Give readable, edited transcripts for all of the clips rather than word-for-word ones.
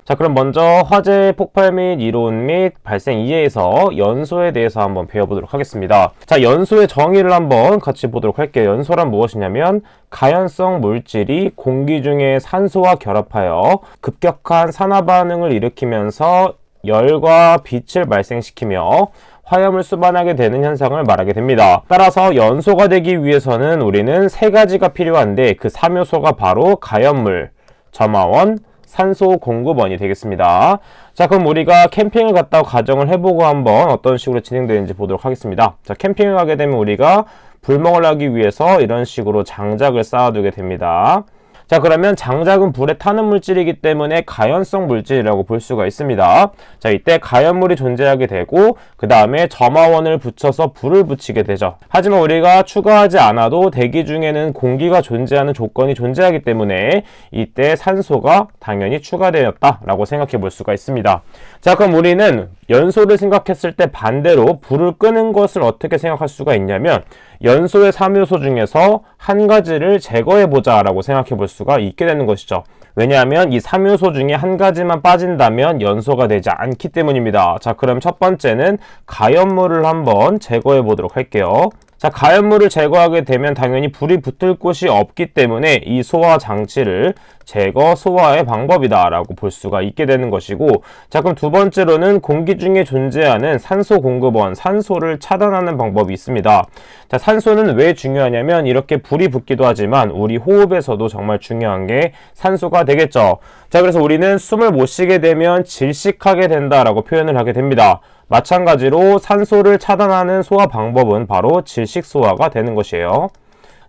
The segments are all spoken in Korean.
자, 그럼 먼저 화재 폭발 및 이론 및 발생 이해에서 연소에 대해서 한번 배워보도록 하겠습니다. 자, 연소의 정의를 한번 같이 보도록 할게요. 연소란 무엇이냐면 가연성 물질이 공기 중에 산소와 결합하여 급격한 산화 반응을 일으키면서 열과 빛을 발생시키며 화염을 수반하게 되는 현상을 말하게 됩니다. 따라서 연소가 되기 위해서는 우리는 세 가지가 필요한데 그 3요소가 바로 가연물, 점화원, 산소 공급원이 되겠습니다. 자, 그럼 우리가 캠핑을 갔다고 가정을 해보고 한번 어떤 식으로 진행되는지 보도록 하겠습니다. 자, 캠핑을 가게 되면 우리가 불멍을 하기 위해서 이런 식으로 장작을 쌓아두게 됩니다. 자, 그러면 장작은 불에 타는 물질이기 때문에 가연성 물질이라고 볼 수가 있습니다. 자, 이때 가연물이 존재하게 되고 그 다음에 점화원을 붙여서 불을 붙이게 되죠. 하지만 우리가 추가하지 않아도 대기 중에는 공기가 존재하는 조건이 존재하기 때문에 이때 산소가 당연히 추가되었다라고 생각해 볼 수가 있습니다. 자, 그럼 우리는 연소를 생각했을 때 반대로 불을 끄는 것을 어떻게 생각할 수가 있냐면 연소의 3요소 중에서 한 가지를 제거해보자 라고 생각해 볼 수가 있게 되는 것이죠. 왜냐하면 이 3요소 중에 한 가지만 빠진다면 연소가 되지 않기 때문입니다. 자, 그럼 첫 번째는 가연물을 한번 제거해 보도록 할게요. 자, 가연물을 제거하게 되면 당연히 불이 붙을 곳이 없기 때문에 이 소화 장치를 제거 소화의 방법이다 라고 볼 수가 있게 되는 것이고, 자, 그럼 두 번째로는 공기 중에 존재하는 산소 공급원, 산소를 차단하는 방법이 있습니다. 자, 산소는 왜 중요하냐면 이렇게 불이 붙기도 하지만 우리 호흡에서도 정말 중요한 게 산소가 되겠죠. 자, 그래서 우리는 숨을 못 쉬게 되면 질식하게 된다라고 표현을 하게 됩니다. 마찬가지로 산소를 차단하는 소화 방법은 바로 질식 소화가 되는 것이에요.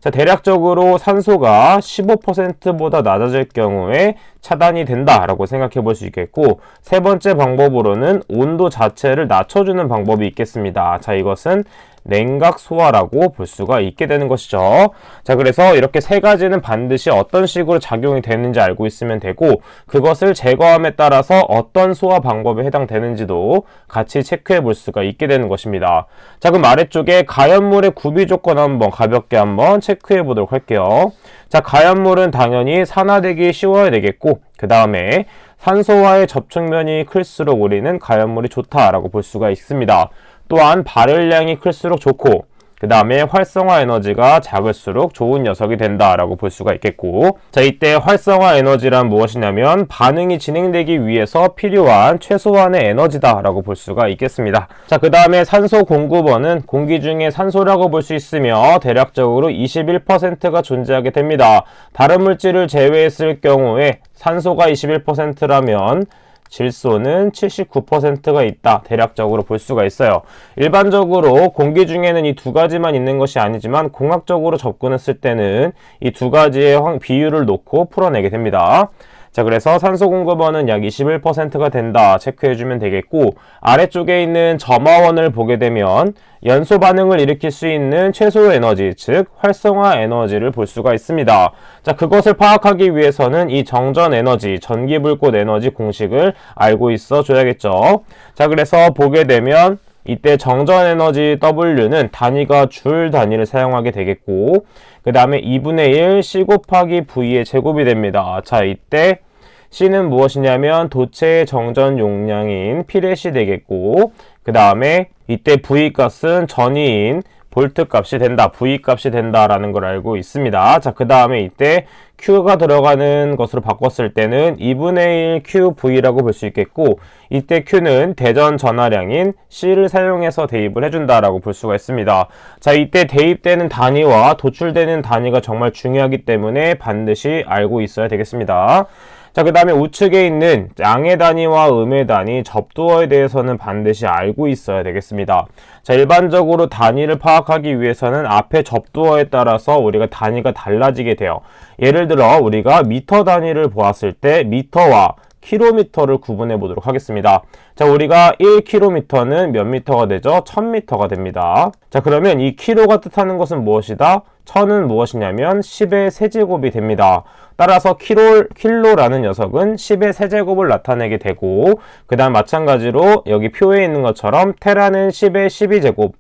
자, 대략적으로 산소가 15%보다 낮아질 경우에 차단이 된다라고 생각해 볼 수 있겠고, 세 번째 방법으로는 온도 자체를 낮춰주는 방법이 있겠습니다. 자, 이것은 냉각 소화라고 볼 수가 있게 되는 것이죠. 자, 그래서 이렇게 세 가지는 반드시 어떤 식으로 작용이 되는지 알고 있으면 되고, 그것을 제거함에 따라서 어떤 소화 방법에 해당되는지도 같이 체크해 볼 수가 있게 되는 것입니다. 자, 그럼 아래쪽에 가연물의 구비 조건 한번 가볍게 한번 체크해 보도록 할게요. 자, 가연물은 당연히 산화되기 쉬워야 되겠고, 그 다음에 산소와의 접촉면이 클수록 우리는 가연물이 좋다라고 볼 수가 있습니다. 또한 발열량이 클수록 좋고, 그 다음에 활성화 에너지가 작을수록 좋은 녀석이 된다라고 볼 수가 있겠고, 자, 이때 활성화 에너지란 무엇이냐면 반응이 진행되기 위해서 필요한 최소한의 에너지다라고 볼 수가 있겠습니다. 자, 그 다음에 산소 공급원은 공기 중에 산소라고 볼 수 있으며 대략적으로 21%가 존재하게 됩니다. 다른 물질을 제외했을 경우에 산소가 21%라면 질소는 79%가 있다, 대략적으로 볼 수가 있어요. 일반적으로 공기 중에는 이 두 가지만 있는 것이 아니지만 공학적으로 접근했을 때는 이 두 가지의 비율을 놓고 풀어내게 됩니다. 자, 그래서 산소 공급원은 약 21%가 된다 체크해주면 되겠고, 아래쪽에 있는 점화원을 보게 되면 연소 반응을 일으킬 수 있는 최소 에너지, 즉 활성화 에너지를 볼 수가 있습니다. 자, 그것을 파악하기 위해서는 이 정전 에너지, 전기불꽃 에너지 공식을 알고 있어 줘야겠죠. 자, 그래서 보게 되면 이때 정전 에너지 W는 단위가 줄 단위를 사용하게 되겠고, 그 다음에 2분의 1 C 곱하기 V의 제곱이 됩니다. 자, 이때 C는 무엇이냐면 도체의 정전 용량인 P렛이 되겠고, 그 다음에 이때 V 값은 전위인 볼트 값이 된다, V 값이 된다라는 걸 알고 있습니다. 자, 그 다음에 이때 Q가 들어가는 것으로 바꿨을 때는 2분의 1 QV라고 볼 수 있겠고, 이때 Q는 대전 전하량인 C를 사용해서 대입을 해준다라고 볼 수가 있습니다. 자, 이때 대입되는 단위와 도출되는 단위가 정말 중요하기 때문에 반드시 알고 있어야 되겠습니다. 자, 그 다음에 우측에 있는 양의 단위와 음의 단위, 접두어에 대해서는 반드시 알고 있어야 되겠습니다. 자, 일반적으로 단위를 파악하기 위해서는 앞에 접두어에 따라서 우리가 단위가 달라지게 돼요. 예를 들어 우리가 미터 단위를 보았을 때 미터와 킬로미터를 구분해 보도록 하겠습니다. 자, 우리가 1km는 몇 미터가 되죠? 1000m가 됩니다. 자, 그러면 이 킬로가 뜻하는 것은 무엇이다? 1000은 무엇이냐면 10의 세제곱이 됩니다. 따라서 킬로라는 녀석은 10의 세제곱을 나타내게 되고, 그 다음 마찬가지로 여기 표에 있는 것처럼 테라는 10의 12제곱,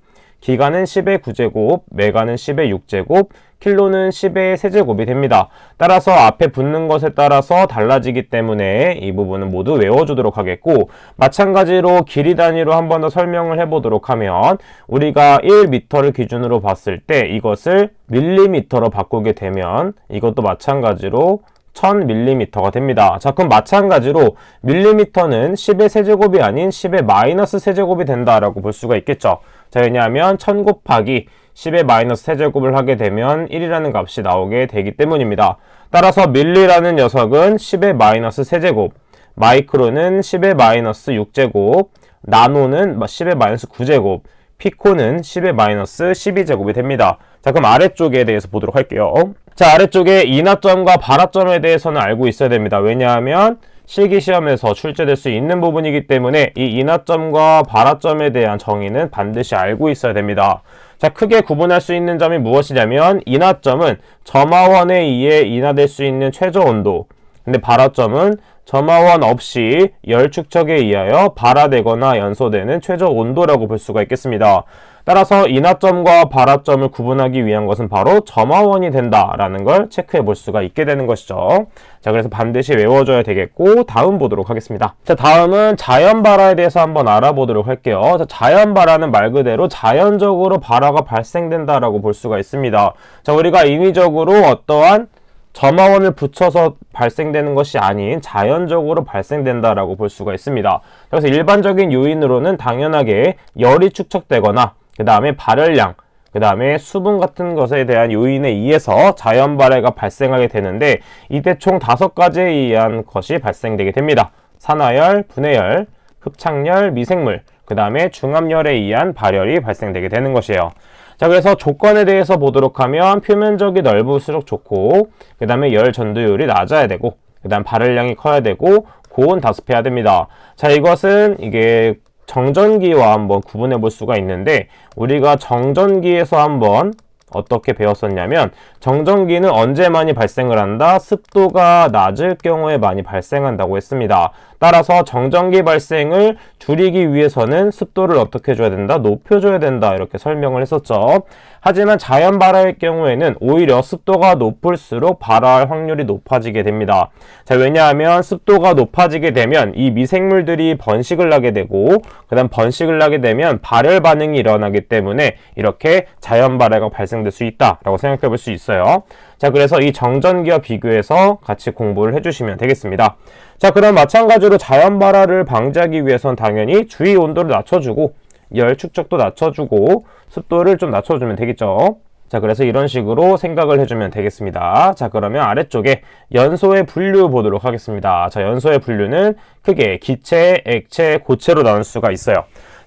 기가는 10의 9제곱, 메가는 10의 6제곱, 킬로는 10의 세제곱이 됩니다. 따라서 앞에 붙는 것에 따라서 달라지기 때문에 이 부분은 모두 외워주도록 하겠고, 마찬가지로 길이 단위로 한 번 더 설명을 해보도록 하면, 우리가 1m를 기준으로 봤을 때 이것을 밀리미터로 바꾸게 되면 이것도 마찬가지로 1000mm가 됩니다. 자, 그럼 마찬가지로 밀리미터는 10의 세제곱이 아닌 10의 마이너스 세제곱이 된다라고 볼 수가 있겠죠. 자, 왜냐하면 1000 곱하기 10의 마이너스 세제곱을 하게 되면 1이라는 값이 나오게 되기 때문입니다. 따라서 밀리라는 녀석은 10의 마이너스 세제곱, 마이크로는 10의 마이너스 6제곱, 나노는 10의 마이너스 9제곱, 피코는 10의 마이너스 12제곱이 됩니다. 자, 그럼 아래쪽에 대해서 보도록 할게요. 자, 아래쪽에 인하점과 발하점에 대해서는 알고 있어야 됩니다. 왜냐하면 실기시험에서 출제될 수 있는 부분이기 때문에 이 인하점과 발하점에 대한 정의는 반드시 알고 있어야 됩니다. 자, 크게 구분할 수 있는 점이 무엇이냐면, 인하점은 점화원에 의해 인하될 수 있는 최저 온도, 근데 발하점은 점화원 없이 열 축척에 의하여 발화되거나 연소되는 최저 온도라고 볼 수가 있겠습니다. 따라서 인하점과 발하점을 구분하기 위한 것은 바로 점화원이 된다라는 걸 체크해 볼 수가 있게 되는 것이죠. 자, 그래서 반드시 외워줘야 되겠고, 다음 보도록 하겠습니다. 자, 다음은 자연발화에 대해서 한번 알아보도록 할게요. 자, 자연발화는 말 그대로 자연적으로 발화가 발생된다라고 볼 수가 있습니다. 자, 우리가 인위적으로 어떠한 점화원을 붙여서 발생되는 것이 아닌 자연적으로 발생된다라고 볼 수가 있습니다. 그래서 일반적인 요인으로는 당연하게 열이 축적되거나 그 다음에 발열량, 그 다음에 수분 같은 것에 대한 요인에 의해서 자연발해가 발생하게 되는데, 이때 총 5가지에 의한 것이 발생되게 됩니다. 산화열, 분해열, 흡착열, 미생물, 그 다음에 중압열에 의한 발열이 발생되게 되는 것이에요. 자, 그래서 조건에 대해서 보도록 하면 표면적이 넓을수록 좋고, 그 다음에 열 전도율이 낮아야 되고, 그 다음 발열량이 커야 되고, 고온 다습해야 됩니다. 자, 이것은 이게 정전기와 한번 구분해 볼 수가 있는데, 우리가 정전기에서 한번 어떻게 배웠었냐면, 정전기는 언제 많이 발생을 한다? 습도가 낮을 경우에 많이 발생한다고 했습니다. 따라서 정전기 발생을 줄이기 위해서는 습도를 어떻게 해줘야 된다? 높여줘야 된다, 이렇게 설명을 했었죠. 하지만 자연 발화의 경우에는 오히려 습도가 높을수록 발화할 확률이 높아지게 됩니다. 자, 왜냐하면 습도가 높아지게 되면 이 미생물들이 번식을 하게 되고, 그 다음 번식을 하게 되면 발열 반응이 일어나기 때문에 이렇게 자연 발화가 발생될 수 있다라고 생각해 볼 수 있어요. 자, 그래서 이 정전기와 비교해서 같이 공부를 해주시면 되겠습니다. 자, 그럼 마찬가지로 자연 발화를 방지하기 위해서는 당연히 주위 온도를 낮춰주고, 열 축적도 낮춰주고, 습도를 좀 낮춰주면 되겠죠. 자, 그래서 이런 식으로 생각을 해주면 되겠습니다. 자, 그러면 아래쪽에 연소의 분류 보도록 하겠습니다. 자, 연소의 분류는 크게 기체, 액체, 고체로 나눌 수가 있어요.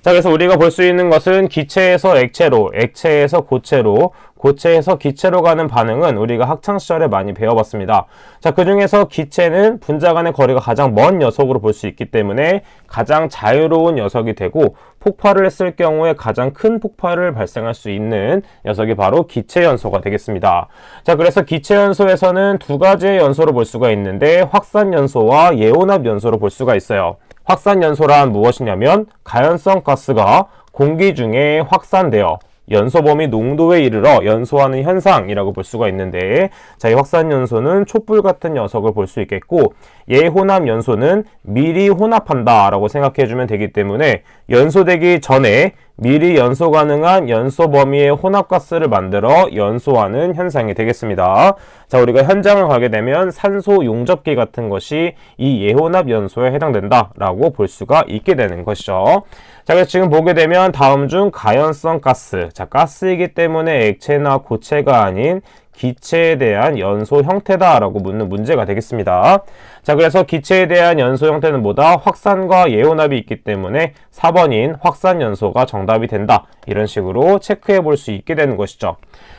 자, 그래서 우리가 볼 수 있는 것은 기체에서 액체로, 액체에서 고체로, 고체에서 기체로 가는 반응은 우리가 학창시절에 많이 배워봤습니다. 자, 그 중에서 기체는 분자 간의 거리가 가장 먼 녀석으로 볼 수 있기 때문에 가장 자유로운 녀석이 되고, 폭발을 했을 경우에 가장 큰 폭발을 발생할 수 있는 녀석이 바로 기체 연소가 되겠습니다. 자, 그래서 기체 연소에서는 2가지의 연소로 볼 수가 있는데, 확산 연소와 예온합 연소로 볼 수가 있어요. 확산 연소란 무엇이냐면, 가연성 가스가 공기 중에 확산되어 연소 범위 농도에 이르러 연소하는 현상이라고 볼 수가 있는데, 자, 이 확산 연소는 촛불 같은 녀석을 볼 수 있겠고, 예혼합 연소는 미리 혼합한다 라고 생각해 주면 되기 때문에 연소되기 전에 미리 연소 가능한 연소 범위의 혼합가스를 만들어 연소하는 현상이 되겠습니다. 자, 우리가 현장을 가게 되면 산소 용접기 같은 것이 이 예혼합 연소에 해당된다 라고 볼 수가 있게 되는 것이죠. 자, 그래서 지금 보게 되면 다음 중 가연성 가스, 자, 가스이기 때문에 액체나 고체가 아닌 기체에 대한 연소 형태다라고 묻는 문제가 되겠습니다. 자, 그래서 기체에 대한 연소 형태는 뭐다? 확산과 예혼합이 있기 때문에 4번인 확산 연소가 정답이 된다. 이런 식으로 체크해 볼 수 있게 되는 것이죠.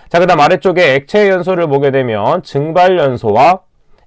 자, 그 다음 아래쪽에 액체 연소를 보게 되면 증발 연소와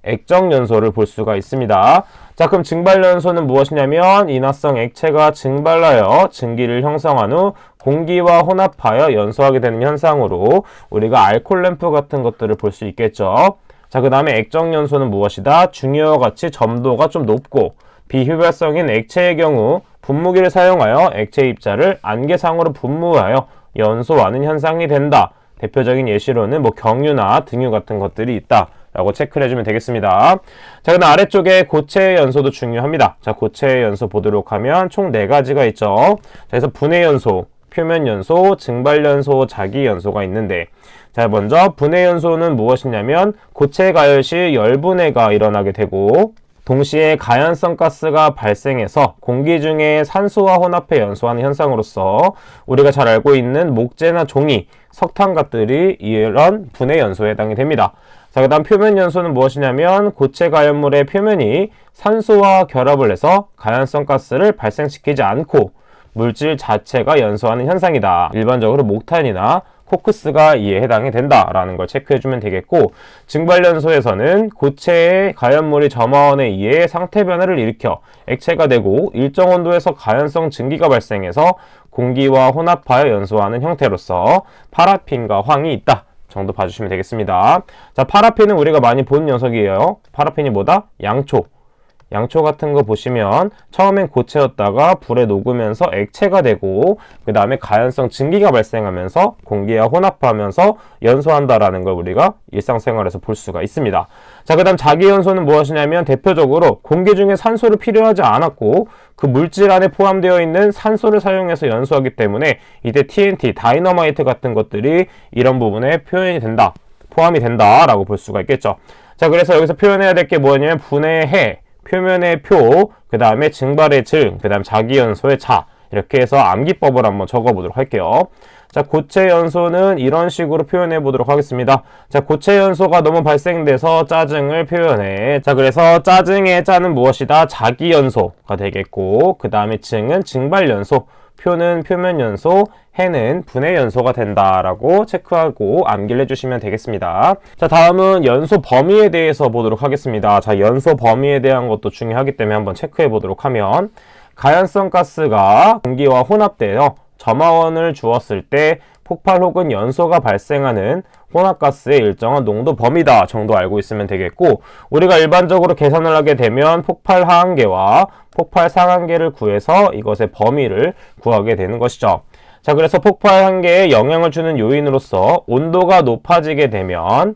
액정 연소를 볼 수가 있습니다. 자, 그럼 증발 연소는 무엇이냐면, 인화성 액체가 증발하여 증기를 형성한 후 공기와 혼합하여 연소하게 되는 현상으로 우리가 알코올 램프 같은 것들을 볼 수 있겠죠. 자, 그 다음에 액정 연소는 무엇이다? 중요와 같이 점도가 좀 높고 비휘발성인 액체의 경우 분무기를 사용하여 액체 입자를 안개상으로 분무하여 연소하는 현상이 된다. 대표적인 예시로는 뭐 경유나 등유 같은 것들이 있다 라고 체크를 해주면 되겠습니다. 자, 그다음 아래쪽에 고체의 연소도 중요합니다. 자, 고체의 연소 보도록 하면 총 4가지가 있죠. 자, 그래서 분해 연소, 표면 연소, 증발 연소, 자기 연소가 있는데, 자, 먼저 분해 연소는 무엇이냐면 고체 가열 시 열분해가 일어나게 되고 동시에 가연성 가스가 발생해서 공기 중에 산소와 혼합해 연소하는 현상으로서 우리가 잘 알고 있는 목재나 종이, 석탄 같들이 이런 분해 연소에 해당이 됩니다. 자, 그 다음 표면 연소는 무엇이냐면 고체 가연물의 표면이 산소와 결합을 해서 가연성 가스를 발생시키지 않고 물질 자체가 연소하는 현상이다. 일반적으로 목탄이나 코크스가 이에 해당이 된다라는 걸 체크해주면 되겠고, 증발연소에서는 고체의 가연물이 점화원에 의해 상태 변화를 일으켜 액체가 되고 일정 온도에서 가연성 증기가 발생해서 공기와 혼합하여 연소하는 형태로서 파라핀과 황이 있다 정도 봐주시면 되겠습니다. 자, 파라핀은 우리가 많이 본 녀석이에요. 파라핀이 뭐다? 양초. 양초 같은 거 보시면 처음엔 고체였다가 불에 녹으면서 액체가 되고 그 다음에 가연성 증기가 발생하면서 공기와 혼합하면서 연소한다라는 걸 우리가 일상생활에서 볼 수가 있습니다. 자, 그 다음 자기연소는 무엇이냐면 대표적으로 공기 중에 산소를 필요하지 않았고 그 물질 안에 포함되어 있는 산소를 사용해서 연소하기 때문에 이때 TNT, 다이너마이트 같은 것들이 이런 부분에 표현이 된다, 포함이 된다라고 볼 수가 있겠죠. 자, 그래서 여기서 표현해야 될 게 뭐냐면 분해해, 표면의 표, 그 다음에 증발의 증, 그 다음 자기연소의 자, 이렇게 해서 암기법을 한번 적어보도록 할게요. 자, 고체 연소는 이런 식으로 표현해 보도록 하겠습니다. 자, 고체 연소가 너무 발생돼서 짜증을 표현해. 자, 그래서 짜증의 짜는 무엇이다? 자기연소가 되겠고, 그 다음에 증은 증발연소, 표는 표면연소, 해는 분해연소가 된다라고 체크하고 암기를 해주시면 되겠습니다. 자, 다음은 연소 범위에 대해서 보도록 하겠습니다. 자, 연소 범위에 대한 것도 중요하기 때문에 한번 체크해 보도록 하면, 가연성 가스가 공기와 혼합되어 점화원을 주었을 때 폭발 혹은 연소가 발생하는 혼합가스의 일정한 농도 범위다 정도 알고 있으면 되겠고, 우리가 일반적으로 계산을 하게 되면 폭발 하한계와 폭발 상한계를 구해서 이것의 범위를 구하게 되는 것이죠. 자, 그래서 폭발 한계에 영향을 주는 요인으로서 온도가 높아지게 되면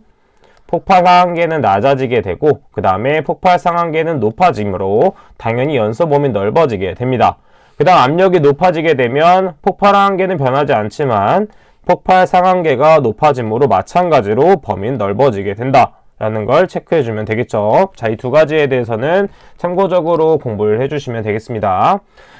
폭발 하한계는 낮아지게 되고 그 다음에 폭발 상한계는 높아지므로 당연히 연소 범위 넓어지게 됩니다. 그 다음 압력이 높아지게 되면 폭발 하한계는 변하지 않지만 폭발 상한계가 높아짐으로 마찬가지로 범위는 넓어지게 된다 라는 걸 체크해주면 되겠죠. 자, 이 두 가지에 대해서는 참고적으로 공부를 해주시면 되겠습니다.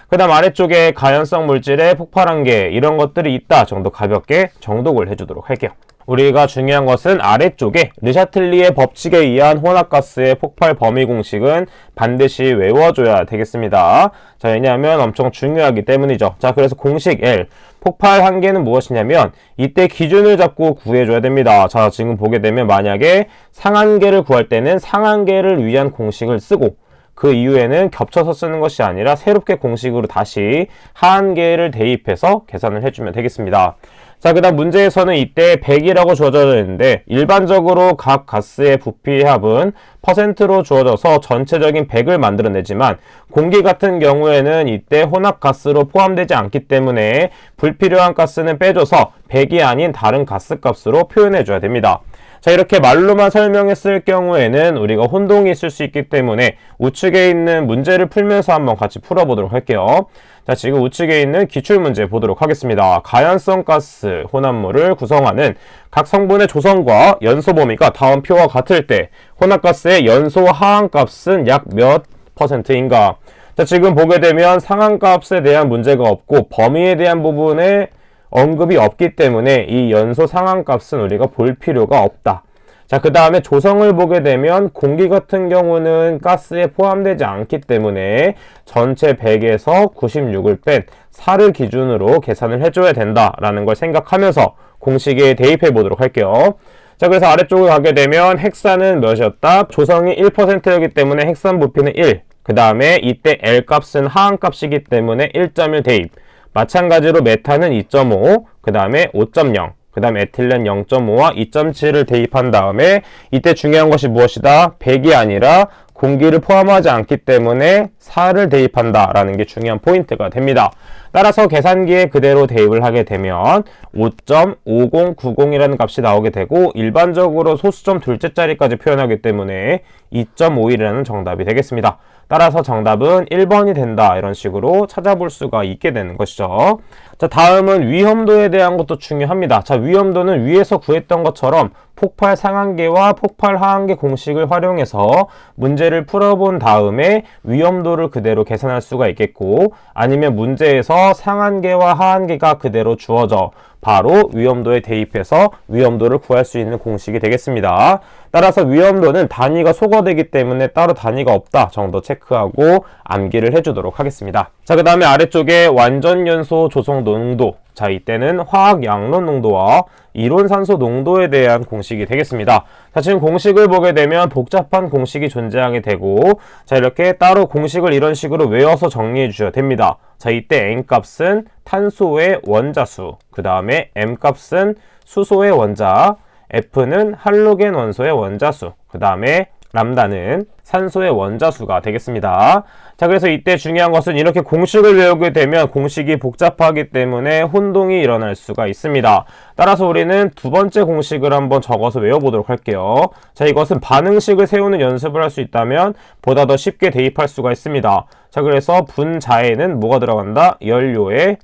그 다음 아래쪽에 가연성 물질의 폭발 한계 이런 것들이 있다 정도 가볍게 정독을 해주도록 할게요. 우리가 중요한 것은 아래쪽에 르샤틀리의 법칙에 의한 혼합가스의 폭발 범위 공식은 반드시 외워줘야 되겠습니다. 자, 왜냐하면 엄청 중요하기 때문이죠. 자, 그래서 공식 L, 폭발 한계는 무엇이냐면 이때 기준을 잡고 구해줘야 됩니다. 자, 지금 보게 되면 만약에 상한계를 구할 때는 상한계를 위한 공식을 쓰고 그 이후에는 겹쳐서 쓰는 것이 아니라 새롭게 공식으로 다시 하한계를 대입해서 계산을 해주면 되겠습니다. 자, 그 다음 문제에서는 이때 100이라고 주어져 있는데 일반적으로 각 가스의 부피 합은 퍼센트로 주어져서 전체적인 100을 만들어내지만 공기 같은 경우에는 이때 혼합가스로 포함되지 않기 때문에 불필요한 가스는 빼줘서 100이 아닌 다른 가스 값으로 표현해줘야 됩니다. 자, 이렇게 말로만 설명했을 경우에는 우리가 혼동이 있을 수 있기 때문에 우측에 있는 문제를 풀면서 한번 같이 풀어보도록 할게요. 자, 지금 우측에 있는 기출문제 보도록 하겠습니다. 가연성 가스 혼합물을 구성하는 각 성분의 조성과 연소 범위가 다음 표와 같을 때 혼합가스의 연소 하한값은 약 몇 %인가? 자, 지금 보게 되면 상한값에 대한 문제가 없고 범위에 대한 부분에 언급이 없기 때문에 이 연소 상한값은 우리가 볼 필요가 없다. 자, 그 다음에 조성을 보게 되면 공기 같은 경우는 가스에 포함되지 않기 때문에 전체 100에서 96을 뺀 4를 기준으로 계산을 해줘야 된다라는 걸 생각하면서 공식에 대입해 보도록 할게요. 자, 그래서 아래쪽을 가게 되면 핵산은 몇이었다? 조성이 1%이기 때문에 핵산 부피는 1. 그 다음에 이때 L 값은 하한값이기 때문에 1.1 대입. 마찬가지로 메탄은 2.5, 그 다음에 5.0, 그 다음 에틸렌 0.5와 2.7을 대입한 다음에 이때 중요한 것이 무엇이다? 100이 아니라 공기를 포함하지 않기 때문에 4를 대입한다 라는 게 중요한 포인트가 됩니다. 따라서 계산기에 그대로 대입을 하게 되면 5.5090이라는 값이 나오게 되고, 일반적으로 소수점 둘째 자리까지 표현하기 때문에 2.51이라는 정답이 되겠습니다. 따라서 정답은 1번이 된다, 이런 식으로 찾아볼 수가 있게 되는 것이죠. 자, 다음은 위험도에 대한 것도 중요합니다. 자, 위험도는 위에서 구했던 것처럼 폭발 상한계와 폭발 하한계 공식을 활용해서 문제를 풀어본 다음에 위험도를 그대로 계산할 수가 있겠고, 아니면 문제에서 상한계와 하한계가 그대로 주어져 바로 위험도에 대입해서 위험도를 구할 수 있는 공식이 되겠습니다. 따라서 위험도는 단위가 소거되기 때문에 따로 단위가 없다 정도 체크하고 암기를 해주도록 하겠습니다. 자, 그 다음에 아래쪽에 완전연소 조성 농도, 자, 이때는 화학 양론 농도와 이론 산소 농도에 대한 공식이 되겠습니다. 자, 지금 공식을 보게 되면 복잡한 공식이 존재하게 되고, 자, 이렇게 따로 공식을 이런 식으로 외워서 정리해 주셔야 됩니다. 자, 이때 N값은 탄소의 원자수, 그 다음에 M값은 수소의 원자, F는 할로겐 원소의 원자수, 그 다음에 람다는 산소의 원자수가 되겠습니다. 자, 그래서 이때 중요한 것은 이렇게 공식을 외우게 되면 공식이 복잡하기 때문에 혼동이 일어날 수가 있습니다. 따라서 우리는 두 번째 공식을 한번 적어서 외워보도록 할게요. 자, 이것은 반응식을 세우는 연습을 할 수 있다면 보다 더 쉽게 대입할 수가 있습니다. 자, 그래서 분자에는 뭐가 들어간다? 연료의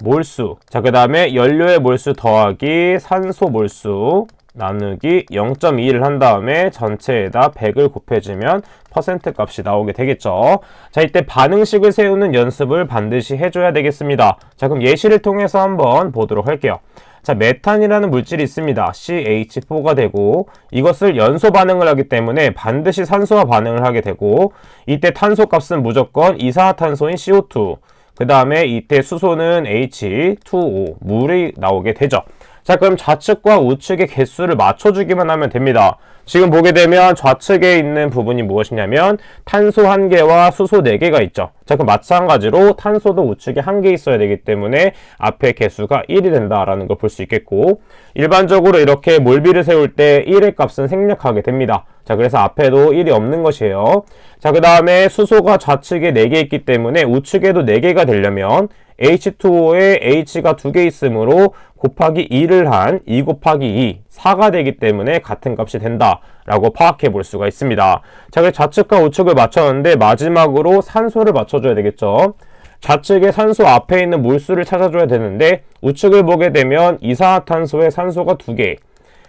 몰수. 자, 그 다음에 연료의 몰수 더하기 산소 몰수 나누기 0.2를 한 다음에 전체에다 100을 곱해주면 퍼센트 값이 나오게 되겠죠. 자, 이때 반응식을 세우는 연습을 반드시 해줘야 되겠습니다. 자, 그럼 예시를 통해서 한번 보도록 할게요. 자, 메탄이라는 물질이 있습니다. CH4가 되고, 이것을 연소 반응을 하기 때문에 반드시 산소와 반응을 하게 되고, 이때 탄소 값은 무조건 이산화탄소인 CO2, 그 다음에 이때 수소는 H2O, 물이 나오게 되죠. 자, 그럼 좌측과 우측의 개수를 맞춰주기만 하면 됩니다. 지금 보게 되면 좌측에 있는 부분이 무엇이냐면 탄소 1개와 수소 4개가 있죠. 자, 그럼 마찬가지로 탄소도 우측에 1개 있어야 되기 때문에 앞에 개수가 1이 된다라는 걸 볼 수 있겠고, 일반적으로 이렇게 몰비를 세울 때 1의 값은 생략하게 됩니다. 자, 그래서 앞에도 1이 없는 것이에요. 자, 그 다음에 수소가 좌측에 4개 있기 때문에 우측에도 4개가 되려면 H2O에 H가 2개 있으므로 곱하기 2를 한 2 곱하기 2, 4가 되기 때문에 같은 값이 된다라고 파악해 볼 수가 있습니다. 자, 그래서 좌측과 우측을 맞췄는데 마지막으로 산소를 맞춰줘야 되겠죠. 좌측에 산소 앞에 있는 몰수를 찾아줘야 되는데, 우측을 보게 되면 이산화탄소에 산소가 2개,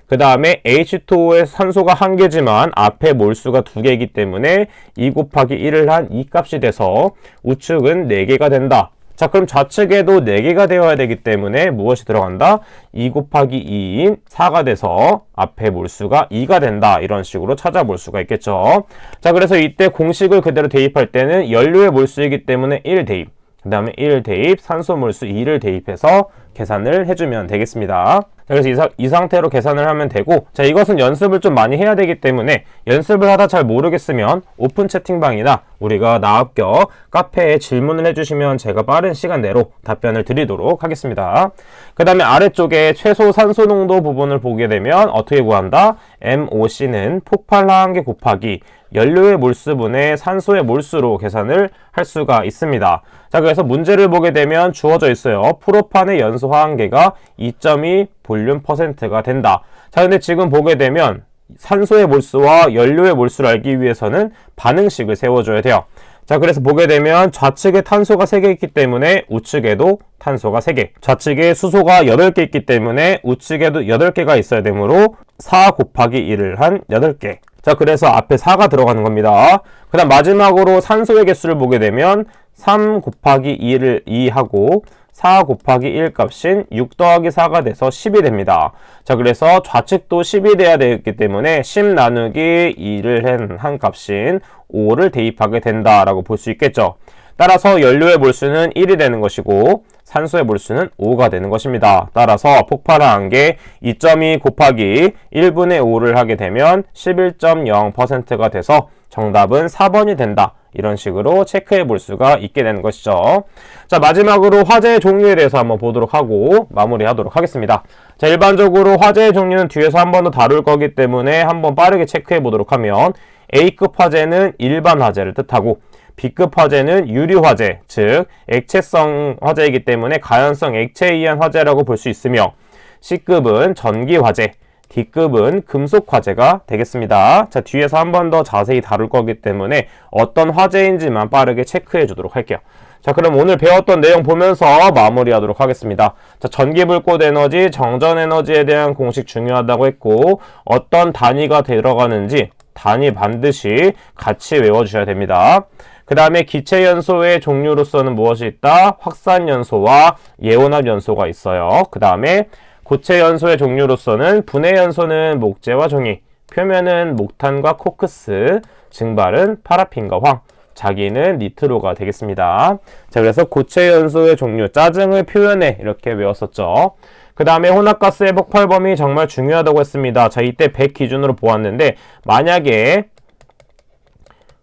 그 다음에 H2O에 산소가 1개지만 앞에 몰수가 2개이기 때문에 2 곱하기 1을 한 2값이 돼서 우측은 4개가 된다. 자, 그럼 좌측에도 4개가 되어야 되기 때문에 무엇이 들어간다? 2 곱하기 2인 4가 돼서 앞에 몰수가 2가 된다. 이런 식으로 찾아볼 수가 있겠죠. 자, 그래서 이때 공식을 그대로 대입할 때는 연료의 몰수이기 때문에 1 대입, 그 다음에 1 대입, 산소 몰수 2를 대입해서 계산을 해주면 되겠습니다. 자, 그래서 이 상태로 계산을 하면 되고, 자, 이것은 연습을 좀 많이 해야 되기 때문에 연습을 하다 잘 모르겠으면 오픈 채팅방이나 우리가 나합격 카페에 질문을 해주시면 제가 빠른 시간 내로 답변을 드리도록 하겠습니다. 그 다음에 아래쪽에 최소 산소 농도 부분을 보게 되면 어떻게 구한다? MOC는 폭발 하한계 곱하기 연료의 몰수분의 산소의 몰수로 계산을 할 수가 있습니다. 자, 그래서 문제를 보게 되면 주어져 있어요. 프로판의 연소 하한계가 2.2 볼륨 퍼센트가 된다. 자, 근데 지금 보게 되면 산소의 몰수와 연료의 몰수를 알기 위해서는 반응식을 세워줘야 돼요. 자, 그래서 보게 되면 좌측에 탄소가 3개 있기 때문에 우측에도 탄소가 3개, 좌측에 수소가 8개 있기 때문에 우측에도 8개가 있어야 되므로 4 곱하기 1을 한 8개. 자, 그래서 앞에 4가 들어가는 겁니다. 그 다음 마지막으로 산소의 개수를 보게 되면 3 곱하기 2를 2하고 4 곱하기 1 값인 6 더하기 4가 돼서 10이 됩니다. 자, 그래서 좌측도 10이 돼야 되기 때문에 10 나누기 2를 한 값인 5를 대입하게 된다라고 볼 수 있겠죠. 따라서 연료의 몰수는 1이 되는 것이고 산소의 몰수는 5가 되는 것입니다. 따라서 폭발한 게 2.2 곱하기 1분의 5를 하게 되면 11.0%가 돼서 정답은 4번이 된다. 이런 식으로 체크해 볼 수가 있게 되는 것이죠. 자, 마지막으로 화제의 종류에 대해서 한번 보도록 하고 마무리하도록 하겠습니다. 자, 일반적으로 화제의 종류는 뒤에서 한 번 더 다룰 거기 때문에 한번 빠르게 체크해 보도록 하면 A급 화재는 일반 화재를 뜻하고 B급 화재는 유류 화재, 즉 액체성 화재이기 때문에 가연성 액체에 의한 화재라고 볼 수 있으며 C급은 전기 화재, D급은 금속 화재가 되겠습니다. 자, 뒤에서 한 번 더 자세히 다룰 거기 때문에 어떤 화재인지만 빠르게 체크해 주도록 할게요. 자, 그럼 오늘 배웠던 내용 보면서 마무리하도록 하겠습니다. 자, 전기불꽃 에너지, 정전 에너지에 대한 공식 중요하다고 했고 어떤 단위가 들어가는지 단위 반드시 같이 외워주셔야 됩니다. 그 다음에 기체연소의 종류로서는 무엇이 있다? 확산연소와 예온합연소가 있어요. 그 다음에 고체연소의 종류로서는 분해연소는 목재와 종이, 표면은 목탄과 코크스, 증발은 파라핀과 황, 자기는 니트로가 되겠습니다. 자, 그래서 고체연소의 종류, 짜증을 표현해 이렇게 외웠었죠. 그 다음에 혼합가스의 폭발 범위 정말 중요하다고 했습니다. 자, 이때 100 기준으로 보았는데 만약에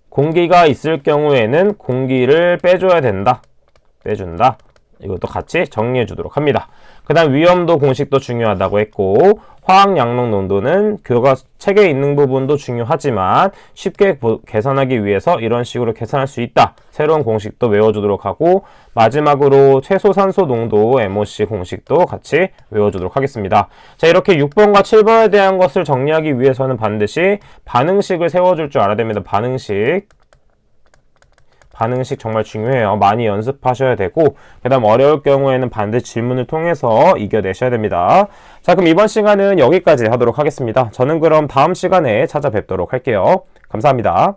공기가 있을 경우에는 공기를 빼줘야 된다. 빼준다. 이것도 같이 정리해 주도록 합니다. 그 다음 위험도 공식도 중요하다고 했고 화학 양록 농도는 교과 책에 있는 부분도 중요하지만 쉽게 계산하기 위해서 이런 식으로 계산할 수 있다. 새로운 공식도 외워주도록 하고 마지막으로 최소 산소 농도 MOC 공식도 같이 외워주도록 하겠습니다. 자, 이렇게 6번과 7번에 대한 것을 정리하기 위해서는 반드시 반응식을 세워줄 줄 알아야 됩니다. 반응식 정말 중요해요. 많이 연습하셔야 되고 그 다음 어려울 경우에는 반드시 질문을 통해서 이겨내셔야 됩니다. 자, 그럼 이번 시간은 여기까지 하도록 하겠습니다. 저는 그럼 다음 시간에 찾아뵙도록 할게요. 감사합니다.